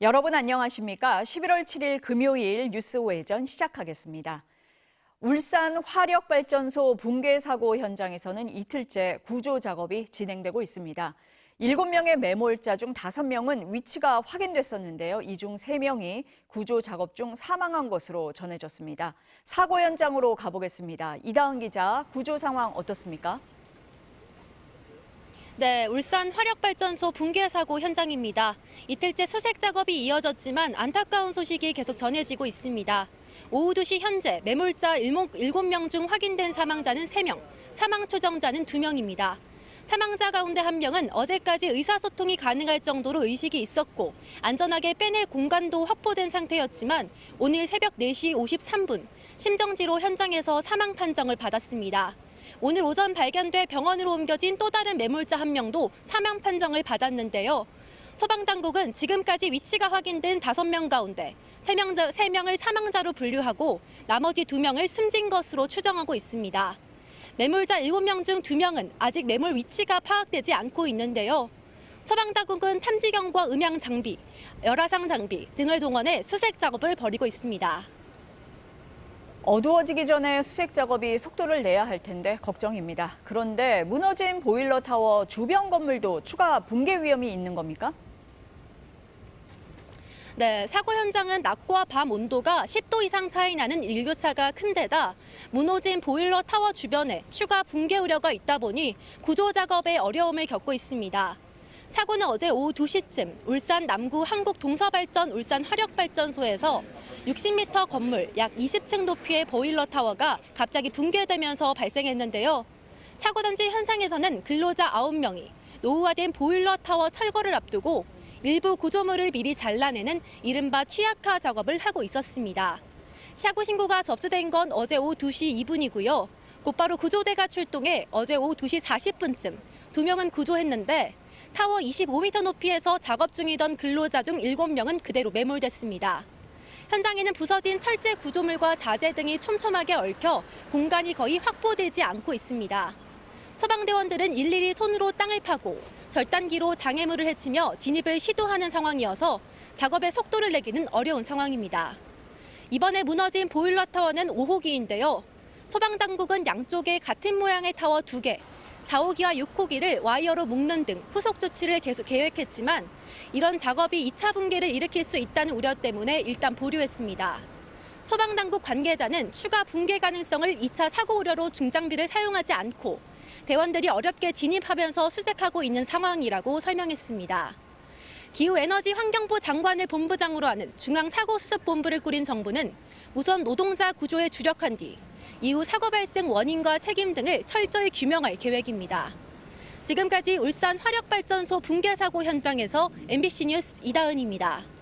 여러분 안녕하십니까? 11월 7일 금요일 뉴스 외전 시작하겠습니다. 울산 화력발전소 붕괴 사고 현장에서는 이틀째 구조 작업이 진행되고 있습니다. 7명의 매몰자 중 5명은 위치가 확인됐었는데요. 이 중 3명이 구조 작업 중 사망한 것으로 전해졌습니다. 사고 현장으로 가보겠습니다. 이다은 기자, 구조 상황 어떻습니까? 네, 울산 화력발전소 붕괴 사고 현장입니다. 이틀째 수색 작업이 이어졌지만 안타까운 소식이 계속 전해지고 있습니다. 오후 2시 현재 매몰자 7명 중 확인된 사망자는 3명, 사망 추정자는 2명입니다. 사망자 가운데 1명은 어제까지 의사소통이 가능할 정도로 의식이 있었고 안전하게 빼낼 공간도 확보된 상태였지만 오늘 새벽 4시 53분 심정지로 현장에서 사망 판정을 받았습니다. 오늘 오전 발견돼 병원으로 옮겨진 또 다른 매몰자 1명도 사망 판정을 받았는데요. 소방당국은 지금까지 위치가 확인된 5명 가운데 3명을 사망자로 분류하고 나머지 2명을 숨진 것으로 추정하고 있습니다. 매몰자 7명 중 2명은 아직 매몰 위치가 파악되지 않고 있는데요. 소방당국은 탐지경과 음향 장비, 열화상 장비 등을 동원해 수색 작업을 벌이고 있습니다. 어두워지기 전에 수색 작업이 속도를 내야 할 텐데 걱정입니다. 그런데 무너진 보일러 타워 주변 건물도 추가 붕괴 위험이 있는 겁니까? 네, 사고 현장은 낮과 밤 온도가 10도 이상 차이 나는 일교차가 큰 데다 무너진 보일러 타워 주변에 추가 붕괴 우려가 있다 보니 구조 작업에 어려움을 겪고 있습니다. 사고는 어제 오후 2시쯤 울산 남구 한국동서발전 울산 화력발전소에서 60m 건물 약 20층 높이의 보일러 타워가 갑자기 붕괴되면서 발생했는데요. 사고 당시 현장에서는 근로자 9명이 노후화된 보일러 타워 철거를 앞두고 일부 구조물을 미리 잘라내는 이른바 취약화 작업을 하고 있었습니다. 사고 신고가 접수된 건 어제 오후 2시 2분이고요. 곧바로 구조대가 출동해 어제 오후 2시 40분쯤 2명은 구조했는데 타워 25m 높이에서 작업 중이던 근로자 중 7명은 그대로 매몰됐습니다. 현장에는 부서진 철제 구조물과 자재 등이 촘촘하게 얽혀 공간이 거의 확보되지 않고 있습니다. 소방대원들은 일일이 손으로 땅을 파고 절단기로 장애물을 해치며 진입을 시도하는 상황이어서 작업의 속도를 내기는 어려운 상황입니다. 이번에 무너진 보일러 타워는 5호기인데요. 소방당국은 양쪽에 같은 모양의 타워 2개, 4호기와 6호기를 와이어로 묶는 등 후속 조치를 계속 계획했지만 이런 작업이 2차 붕괴를 일으킬 수 있다는 우려 때문에 일단 보류했습니다. 소방당국 관계자는 추가 붕괴 가능성을 2차 사고 우려로 중장비를 사용하지 않고 대원들이 어렵게 진입하면서 수색하고 있는 상황이라고 설명했습니다. 기후에너지환경부 장관을 본부장으로 하는 중앙사고수습본부를 꾸린 정부는 우선 노동자 구조에 주력한 뒤 이후 사고 발생 원인과 책임 등을 철저히 규명할 계획입니다. 지금까지 울산 화력발전소 붕괴 사고 현장에서 MBC 뉴스 이다은입니다.